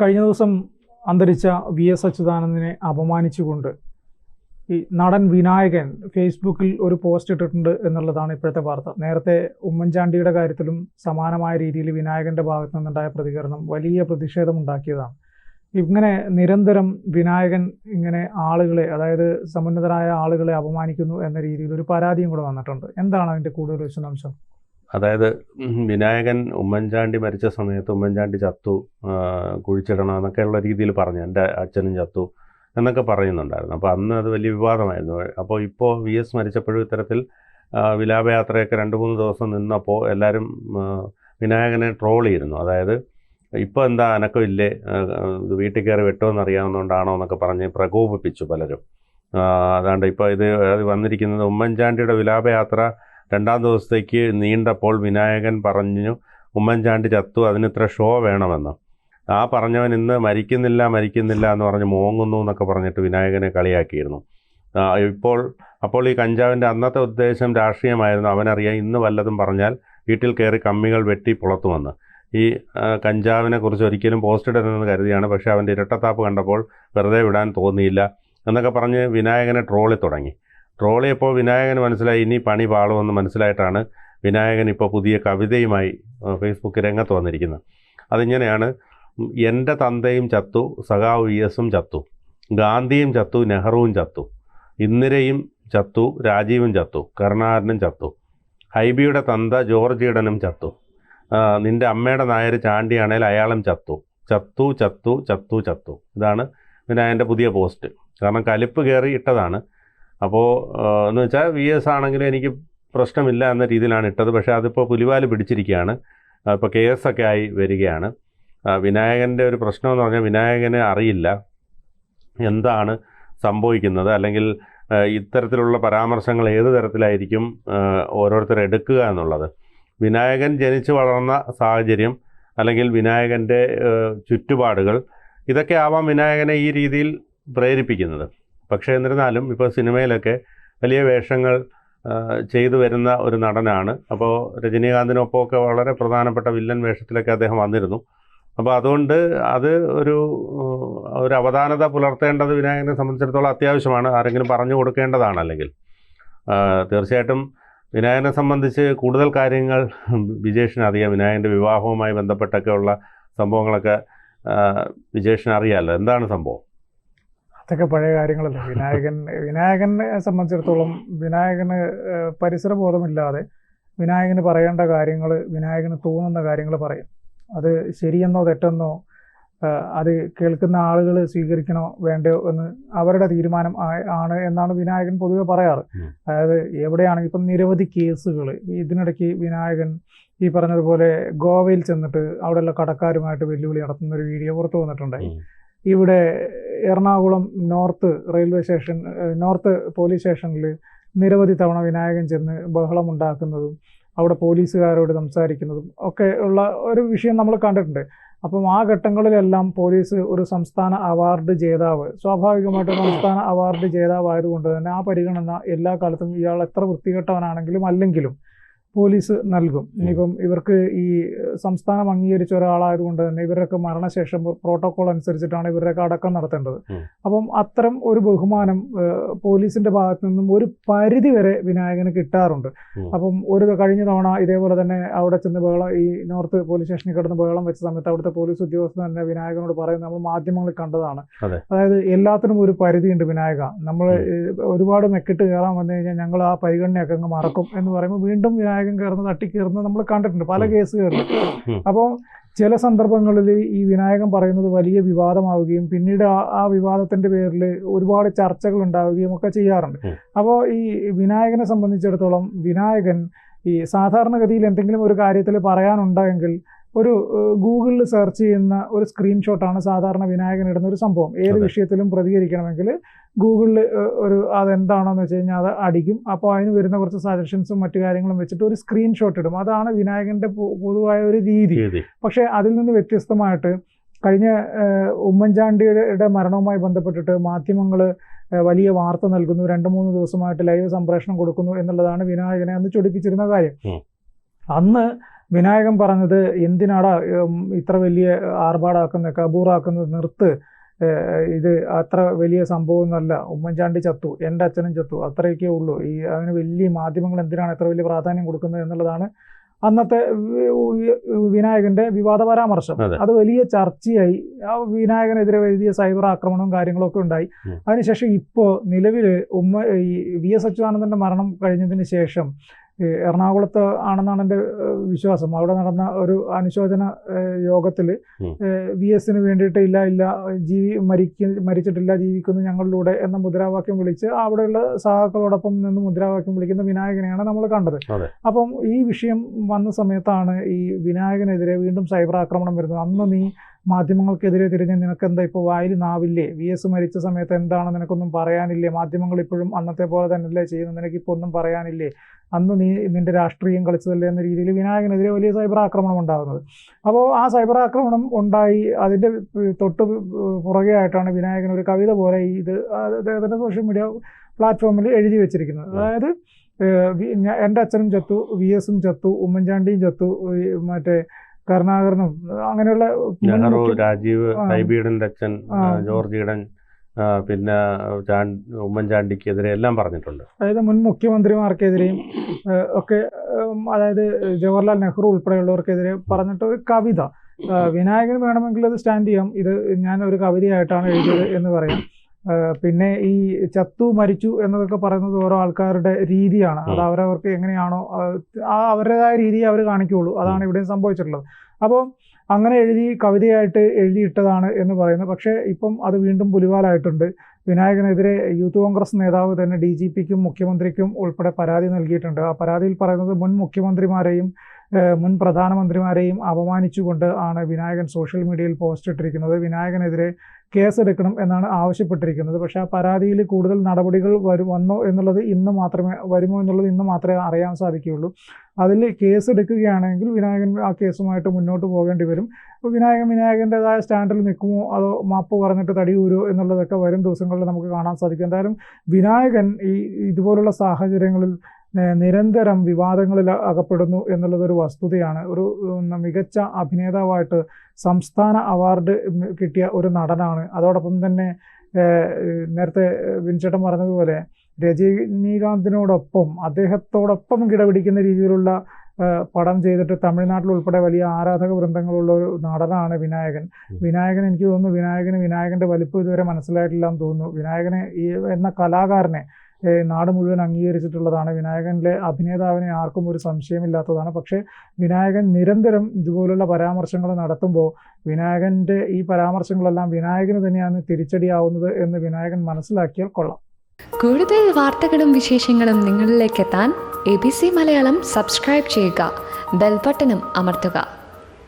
കഴിഞ്ഞ ദിവസം അന്തരിച്ച VS അച്യുതാനന്ദനെ അപമാനിച്ചുകൊണ്ട് ഈ നടൻ വിനായകൻ ഫേസ്ബുക്കിൽ ഒരു പോസ്റ്റ് ഇട്ടിട്ടുണ്ട് എന്നുള്ളതാണ് ഇപ്പോഴത്തെ വാർത്ത. നേരത്തെ ഉമ്മൻചാണ്ടിയുടെ കാര്യത്തിലും സമാനമായ രീതിയിൽ വിനായകന്റെ ഭാഗത്തു നിന്നുണ്ടായ പ്രതികരണം വലിയ പ്രതിഷേധമുണ്ടാക്കിയതാണ്. ഇങ്ങനെ നിരന്തരം വിനായകൻ ഇങ്ങനെ ആളുകളെ, അതായത് സമുന്നതരായ ആളുകളെ അപമാനിക്കുന്നു എന്ന രീതിയിൽ ഒരു പരാതിയും കൂടെ വന്നിട്ടുണ്ട്. എന്താണ് അതിൻ്റെ കൂടുതൽ വിശദാംശം? അതായത് വിനായകൻ ഉമ്മൻചാണ്ടി മരിച്ച സമയത്ത് ഉമ്മൻചാണ്ടി ചത്തു, കുഴിച്ചിടണം എന്നൊക്കെയുള്ള രീതിയിൽ പറഞ്ഞു, എൻ്റെ അച്ഛനും ചത്തു എന്നൊക്കെ പറയുന്നുണ്ടായിരുന്നു. അപ്പോൾ അന്ന് അത് വലിയ വിവാദമായിരുന്നു. അപ്പോൾ ഇപ്പോൾ VS മരിച്ചപ്പോഴും ഇത്തരത്തിൽ വിലാപയാത്രയൊക്കെ 2-3 ദിവസം നിന്നപ്പോൾ എല്ലാവരും വിനായകനെ ട്രോൾ ചെയ്യുന്നു. അതായത് ഇപ്പോൾ എന്താ അനക്കമില്ലേ, വീട്ടിൽ കയറി വെട്ടുമെന്ന് അറിയാവുന്നതുകൊണ്ടാണോ എന്നൊക്കെ പറഞ്ഞ് പ്രകോപിപ്പിച്ചു പലരും. അതാണ്ട് ഇപ്പോൾ ഇത് വന്നിരിക്കുന്നത് ഉമ്മൻചാണ്ടിയുടെ വിലാപയാത്ര 2-ാം ദിവസത്തേക്ക് നീണ്ടപ്പോൾ വിനായകൻ പറഞ്ഞു ഉമ്മൻചാണ്ടി ചത്തു, അതിന് ഇത്ര ഷോ വേണമെന്ന്. ആ പറഞ്ഞവൻ ഇന്ന് മരിക്കുന്നില്ല എന്ന് പറഞ്ഞ് മോങ്ങുന്നു എന്നൊക്കെ പറഞ്ഞിട്ട് വിനായകനെ കളിയാക്കിയിരുന്നു. അപ്പോൾ ഈ കഞ്ചാവിൻ്റെ അന്നത്തെ ഉദ്ദേശം രാഷ്ട്രീയമായിരുന്നു. അവനറിയാം ഇന്ന് വല്ലതും പറഞ്ഞാൽ വീട്ടിൽ കയറി കമ്മികൾ വെട്ടി പുറത്തുവന്ന്. ഈ കഞ്ചാവിനെ കുറിച്ച് ഒരിക്കലും പോസ്റ്റ് ഇടരുതെന്ന് കരുതിയാണ്. പക്ഷേ അവൻ്റെ ഇരട്ടത്താപ്പ് കണ്ടപ്പോൾ വെറുതെ വിടാൻ തോന്നിയില്ല എന്നൊക്കെ പറഞ്ഞ് വിനായകനെ ട്രോളി തുടങ്ങി. ട്രോളിയപ്പോൾ വിനായകന് മനസ്സിലായി ഇനി പണി പാളുമെന്ന് മനസ്സിലായിട്ടാണ് വിനായകൻ ഇപ്പോൾ പുതിയ കവിതയുമായി ഫേസ്ബുക്കിൽ രംഗത്ത് വന്നിരിക്കുന്നത്. അതിങ്ങനെയാണ്: എൻ്റെ തന്തയും ചത്തു, സഖാവ് VSും ചത്തു, ഗാന്ധിയും ചത്തു, നെഹ്റുവും ചത്തു, ഇന്ദിരയും ചത്തു, രാജീവും ചത്തു, കരുണാകരനും ചത്തു, ഹൈബിയുടെ തന്ത ജോർജ് ഈഡനും ചത്തു, നിൻ്റെ അമ്മയുടെ നായർ ചാണ്ടിയാണേൽ അയാളും ചത്തു. ചത്തു ചത്തു ചത്തു ചത്തു. ഇതാണ് വിനായകൻ്റെ പുതിയ പോസ്റ്റ്. കാരണം കലിപ്പ് കയറി ഇട്ടതാണ്. അപ്പോൾ എന്ന് വെച്ചാൽ VS ആണെങ്കിലും എനിക്ക് പ്രശ്നമില്ല എന്ന രീതിയിലാണ് ഇട്ടത്. പക്ഷേ അതിപ്പോൾ പുലിവാല് പിടിച്ചിരിക്കുകയാണ്. ഇപ്പോൾ കേസൊക്കെ ആയി വരികയാണ്. വിനായകൻ്റെ ഒരു പ്രശ്നമെന്ന് പറഞ്ഞാൽ വിനായകന് അറിയില്ല എന്താണ് സംഭവിക്കുന്നത്, അല്ലെങ്കിൽ ഇത്തരത്തിലുള്ള പരാമർശങ്ങൾ ഏത് തരത്തിലായിരിക്കും ഓരോരുത്തർ എടുക്കുക എന്നുള്ളത്. വിനായകൻ ജനിച്ചു വളർന്ന സാഹചര്യം, അല്ലെങ്കിൽ വിനായകൻ്റെ ചുറ്റുപാടുകൾ, ഇതൊക്കെ ആവാം വിനായകനെ ഈ രീതിയിൽ പ്രേരിപ്പിക്കുന്നത്. പക്ഷേ എന്നിരുന്നാലും ഇപ്പോൾ സിനിമയിലൊക്കെ വലിയ വേഷങ്ങൾ ചെയ്തു വരുന്ന ഒരു നടനാണ്. അപ്പോൾ രജനീകാന്തിനൊപ്പമൊക്കെ വളരെ പ്രധാനപ്പെട്ട വില്ലൻ വേഷത്തിലൊക്കെ അദ്ദേഹം വന്നിരുന്നു. അപ്പോൾ അതുകൊണ്ട് അത് ഒരു അവധാനത പുലർത്തേണ്ടത് വിനായകനെ സംബന്ധിച്ചിടത്തോളം അത്യാവശ്യമാണ്. ആരെങ്കിലും പറഞ്ഞു കൊടുക്കേണ്ടതാണ്. അല്ലെങ്കിൽ തീർച്ചയായിട്ടും വിനായകനെ സംബന്ധിച്ച് കൂടുതൽ കാര്യങ്ങൾ വിജേഷിന് അറിയാം. വിനായകൻ്റെ വിവാഹവുമായി ബന്ധപ്പെട്ടൊക്കെയുള്ള സംഭവങ്ങളൊക്കെ വിജേഷിന് അറിയാമല്ലോ. എന്താണ് സംഭവം? അതൊക്കെ പഴയ കാര്യങ്ങളല്ലേ. വിനായകനെ സംബന്ധിച്ചിടത്തോളം വിനായകന് പരിസരബോധമില്ലാതെ വിനായകന് പറയേണ്ട കാര്യങ്ങൾ, വിനായകന് തോന്നുന്ന കാര്യങ്ങൾ പറയും. അത് ശരിയെന്നോ തെറ്റെന്നോ അത് കേൾക്കുന്ന ആളുകൾ സ്വീകരിക്കണോ വേണ്ടയോ എന്ന് അവരുടെ തീരുമാനം ആണ് എന്നാണ് വിനായകൻ പൊതുവെ പറയാറ്. അതായത് എവിടെയാണെങ്കിൽ ഇപ്പം നിരവധി കേസുകൾ ഇതിനിടയ്ക്ക് വിനായകൻ ഈ പറഞ്ഞതുപോലെ ഗോവയിൽ ചെന്നിട്ട് അവിടെയുള്ള കടക്കാരുമായിട്ട് വെല്ലുവിളി നടത്തുന്ന ഒരു വീഡിയോ പുറത്തു വന്നിട്ടുണ്ടായി. ഇവിടെ എറണാകുളം നോർത്ത് പോലീസ് സ്റ്റേഷനിൽ നിരവധി തവണ വിനായകൻ ചെന്ന് ബഹളമുണ്ടാക്കുന്നതും അവിടെ പോലീസുകാരോട് സംസാരിക്കുന്നതും ഒക്കെ ഉള്ള ഒരു വിഷയം നമ്മൾ കണ്ടിട്ടുണ്ട്. അപ്പം ആ ഘട്ടങ്ങളിലെല്ലാം പോലീസ് ഒരു സംസ്ഥാന അവാർഡ് ജേതാവ്, സ്വാഭാവികമായിട്ട് സംസ്ഥാന അവാർഡ് ജേതാവായതുകൊണ്ട് തന്നെ ആ പരിഗണന എല്ലാ കാലത്തും ഇയാൾ എത്ര വൃത്തികെട്ടവനാണെങ്കിലും അല്ലെങ്കിലും പോലീസ് നൽകും. ഇനിയിപ്പം ഇവർക്ക് ഈ സംസ്ഥാനം അംഗീകരിച്ച ഒരാളായതുകൊണ്ട് തന്നെ ഇവരൊക്കെ മരണശേഷം പ്രോട്ടോകോൾ അനുസരിച്ചിട്ടാണ് ഇവരുടെയൊക്കെ അടക്കം നടത്തേണ്ടത്. അപ്പം അത്തരം ഒരു ബഹുമാനം പോലീസിന്റെ ഭാഗത്തു നിന്നും ഒരു പരിധി വരെ വിനായകന് കിട്ടാറുണ്ട്. അപ്പം കഴിഞ്ഞ തവണ ഇതേപോലെ തന്നെ അവിടെ ചെന്ന് ഈ നോർത്ത് പോലീസ് സ്റ്റേഷനിൽ കിടന്ന് ബഹളം വെച്ച സമയത്ത് അവിടുത്തെ പോലീസ് ഉദ്യോഗസ്ഥൻ തന്നെ വിനായകനോട് പറയുന്നത് നമ്മൾ മാധ്യമങ്ങളിൽ കണ്ടതാണ്. അതായത് എല്ലാത്തിനും ഒരു പരിധിയുണ്ട് വിനായക, നമ്മൾ ഒരുപാട് മെക്കിട്ട് കയറാൻ വന്നു കഴിഞ്ഞാൽ ഞങ്ങൾ ആ പരിഗണനയൊക്കെ അങ്ങ് മറക്കും എന്ന് പറയുമ്പോൾ വീണ്ടും വിനായകൻ കയറുന്നത് തട്ടിക്കയറുന്നത് നമ്മൾ കണ്ടിട്ടുണ്ട് പല കേസുകളിലും. അപ്പോൾ ചില സന്ദർഭങ്ങളിൽ ഈ വിനായകൻ പറയുന്നത് വലിയ വിവാദമാവുകയും പിന്നീട് ആ വിവാദത്തിന്റെ പേരിൽ ഒരുപാട് ചർച്ചകൾ ഉണ്ടാവുകയും ഒക്കെ ചെയ്യാറുണ്ട്. അപ്പോൾ ഈ വിനായകനെ സംബന്ധിച്ചിടത്തോളം വിനായകൻ ഈ സാധാരണഗതിയിൽ എന്തെങ്കിലും ഒരു കാര്യത്തിൽ പറയാനുണ്ടെങ്കിൽ ഒരു ഗൂഗിളിൽ സെർച്ച് ചെയ്യുന്ന ഒരു സ്ക്രീൻഷോട്ടാണ് സാധാരണ വിനായകൻ ഇടുന്ന ഒരു സംഭവം. ഏത് വിഷയത്തിലും പ്രതികരിക്കണമെങ്കിൽ ഗൂഗിളിൽ അതെന്താണെന്ന് വെച്ച് കഴിഞ്ഞാൽ അത് അടിക്കും. അപ്പോൾ അതിന് വരുന്ന കുറച്ച് സജഷൻസും മറ്റു കാര്യങ്ങളും വെച്ചിട്ട് ഒരു സ്ക്രീൻഷോട്ട് ഇടും. അതാണ് വിനായകന്റെ പൊതുവായ ഒരു രീതി. പക്ഷേ അതിൽ നിന്ന് വ്യത്യസ്തമായിട്ട് കഴിഞ്ഞ ഉമ്മൻചാണ്ടിയുടെ മരണവുമായി ബന്ധപ്പെട്ടിട്ട് മാധ്യമങ്ങൾ വലിയ വാർത്ത നൽകുന്നു, 2-3 ദിവസമായിട്ട് ലൈവ് സംപ്രേഷണം കൊടുക്കുന്നു എന്നുള്ളതാണ് വിനായകനെ അന്ന് ചൊടിപ്പിച്ചിരുന്ന കാര്യം. അന്ന് വിനായകൻ പറഞ്ഞത് എന്തിനാടാ ഇത്ര വലിയ ആർഭാടാക്കുന്നത്, കബൂറാക്കുന്നത്, നിർത്ത്, ഇത് അത്ര വലിയ സംഭവമൊന്നുമല്ല, ഉമ്മൻചാണ്ടി ചത്തു, എൻ്റെ അച്ഛനും ചത്തു, അത്രയൊക്കെ ഉള്ളൂ, അതിന് വലിയ മാധ്യമങ്ങൾ എന്തിനാണ് ഇത്ര വലിയ പ്രാധാന്യം കൊടുക്കുന്നത് എന്നുള്ളതാണ് അന്നത്തെ വിനായകന്റെ വിവാദ പരാമർശം. അത് വലിയ ചർച്ചയായി. ആ വിനായകനെതിരെ വലിയ സൈബർ ആക്രമണവും കാര്യങ്ങളൊക്കെ ഉണ്ടായി. അതിനുശേഷം ഇപ്പോൾ നിലവിൽ ഈ VS അച്യുതാനന്ദന്റെ മരണം കഴിഞ്ഞതിന് ശേഷം എറണാകുളത്ത് ആണെന്നാണ് എൻ്റെ വിശ്വാസം, അവിടെ നടന്ന ഒരു അനുശോചന യോഗത്തിൽ VSന് വേണ്ടിയിട്ട് ഇല്ല മരിച്ചിട്ടില്ല, ജീവിക്കുന്നു ഞങ്ങളിലൂടെ എന്ന മുദ്രാവാക്യം വിളിച്ച് അവിടെയുള്ള സഹാക്കളോടൊപ്പം നിന്ന് മുദ്രാവാക്യം വിളിക്കുന്ന വിനായകനെയാണ് നമ്മൾ കണ്ടത്. അപ്പം ഈ വിഷയം വന്ന സമയത്താണ് ഈ വിനായകനെതിരെ വീണ്ടും സൈബർ ആക്രമണം വരുന്നത്. അന്ന് നീ മാധ്യമങ്ങൾക്കെതിരെ തിരിഞ്ഞ് നിനക്കെന്താ ഇപ്പോൾ വായിൽ നാവില്ലേ, VS മരിച്ച സമയത്ത് എന്താണ് നിനക്കൊന്നും പറയാനില്ലേ, മാധ്യമങ്ങൾ ഇപ്പോഴും അന്നത്തെ പോലെ തന്നെയല്ലേ ചെയ്യുന്നത്, നിനക്കിപ്പോൾ ഒന്നും പറയാനില്ലേ, അന്ന് നീ നിന്റെ രാഷ്ട്രീയം കളിച്ചതല്ലേ എന്ന രീതിയിൽ വിനായകനെതിരെ വലിയ സൈബർ ആക്രമണം ഉണ്ടാകുന്നത്. അപ്പോൾ ആ സൈബർ ആക്രമണം ഉണ്ടായി, അതിൻ്റെ തൊട്ട് പുറകെ ആയിട്ടാണ് വിനായകൻ ഒരു കവിത പോലെ ഇത് അദ്ദേഹത്തിൻ്റെ സോഷ്യൽ മീഡിയ പ്ലാറ്റ്ഫോമിൽ എഴുതി വെച്ചിരിക്കുന്നത്. അതായത് എൻ്റെ അച്ഛനും ചത്തു, VSും ചത്തു, ഉമ്മൻചാണ്ടിയും ചത്തു, മറ്റേ കരുണാകരനും, അങ്ങനെയുള്ള രാജീവ് ഹൈബീഡന്റെ അച്ഛൻ ജോർജ് ഈഡൻ, പിന്നെ ഉമ്മൻചാണ്ടിക്കെതിരെ എല്ലാം പറഞ്ഞിട്ടുണ്ട്. അതായത് മുൻ മുഖ്യമന്ത്രിമാർക്കെതിരെയും ഒക്കെ, അതായത് ജവഹർലാൽ നെഹ്റു ഉൾപ്പെടെയുള്ളവർക്കെതിരെ പറഞ്ഞിട്ട് ഒരു കവിത. വിനായകന് വേണമെങ്കിൽ അത് സ്റ്റാൻഡ് ചെയ്യാം, ഇത് ഞാൻ ഒരു കവിതയായിട്ടാണ് എഴുതിയത് എന്ന് പറയാം. പിന്നെ ഈ ചത്തു മരിച്ചു എന്നതൊക്കെ പറയുന്നത് ഓരോ ആൾക്കാരുടെ രീതിയാണ്. അത് അവരവർക്ക് എങ്ങനെയാണോ അവരുടേതായ രീതിയെ അവർ കാണിക്കുകയുള്ളൂ. അതാണ് ഇവിടെയും സംഭവിച്ചിട്ടുള്ളത്. അപ്പോൾ അങ്ങനെ കവിതയായിട്ട് എഴുതിയിട്ടതാണ് എന്ന് പറയുന്നത്. പക്ഷേ ഇപ്പം അത് വീണ്ടും പുലിവാലായിട്ടുണ്ട്. വിനായകനെതിരെ യൂത്ത് കോൺഗ്രസ് നേതാവ് തന്നെ DGPക്കും മുഖ്യമന്ത്രിക്കും ഉൾപ്പെടെ പരാതി നൽകിയിട്ടുണ്ട്. ആ പരാതിയിൽ പറയുന്നത് മുൻ മുഖ്യമന്ത്രിമാരെയും മുൻ പ്രധാനമന്ത്രിമാരെയും അപമാനിച്ചുകൊണ്ട് ആണ് വിനായകൻ സോഷ്യൽ മീഡിയയിൽ പോസ്റ്റ് ഇട്ടിരിക്കുന്നത്. വിനായകനെതിരെ കേസെടുക്കണം എന്നാണ് ആവശ്യപ്പെട്ടിരിക്കുന്നത്. പക്ഷേ ആ പരാതിയിൽ കൂടുതൽ നടപടികൾ വരുമോ എന്നുള്ളത് ഇന്ന് മാത്രമേ അറിയാൻ സാധിക്കുകയുള്ളൂ. അതിൽ കേസെടുക്കുകയാണെങ്കിൽ വിനായകൻ ആ കേസുമായിട്ട് മുന്നോട്ട് പോകേണ്ടി വരും. അപ്പോൾ വിനായകൻ്റെതായ സ്റ്റാൻഡിൽ നിൽക്കുമോ അതോ മാപ്പ് പറഞ്ഞിട്ട് തടിയൂരോ എന്നുള്ളതൊക്കെ വരും ദിവസങ്ങളിൽ നമുക്ക് കാണാൻ സാധിക്കും. എന്തായാലും വിനായകൻ ഇതുപോലുള്ള സാഹചര്യങ്ങളിൽ നിരന്തരം വിവാദങ്ങളിൽ അകപ്പെടുന്നു എന്നുള്ളതൊരു വസ്തുതയാണ്. ഒരു മികച്ച അഭിനേതാവായിട്ട് സംസ്ഥാന അവാർഡ് കിട്ടിയ ഒരു നടനാണ്. അതോടൊപ്പം തന്നെ നേരത്തെ വിൻചേട്ടൻ പറഞ്ഞതുപോലെ രജനീകാന്തിനോടൊപ്പം അദ്ദേഹത്തോടൊപ്പം കിടപിടിക്കുന്ന രീതിയിലുള്ള പടം ചെയ്തിട്ട് തമിഴ്നാട്ടിൽ ഉൾപ്പെടെ വലിയ ആരാധക വൃന്ദങ്ങളുള്ള ഒരു നടനാണ് വിനായകൻ. എനിക്ക് തോന്നുന്നു വിനായകൻ്റെ വലിപ്പം ഇതുവരെ മനസ്സിലായിട്ടില്ല എന്ന് തോന്നുന്നു. വിനായകനെ എന്ന കലാകാരനെ നാട് മുഴുവൻ അംഗീകരിച്ചിട്ടുള്ളതാണ്. വിനായകനിലെ അഭിനേതാവിനെ ആർക്കും ഒരു സംശയമില്ലാത്തതാണ്. പക്ഷേ വിനായകൻ നിരന്തരം ഇതുപോലുള്ള പരാമർശങ്ങൾ നടത്തുമ്പോൾ വിനായകൻ്റെ ഈ പരാമർശങ്ങളെല്ലാം വിനായകന് തന്നെയാണ് തിരിച്ചടിയാവുന്നത് എന്ന് വിനായകൻ മനസ്സിലാക്കിയാൽ കൊള്ളാം. കൂടുതൽ വാർത്തകളും വിശേഷങ്ങളും നിങ്ങളിലേക്ക് എത്താൻ ABC മലയാളം സബ്സ്ക്രൈബ് ചെയ്യുക, ബെൽ ബട്ടണും അമർത്തുക.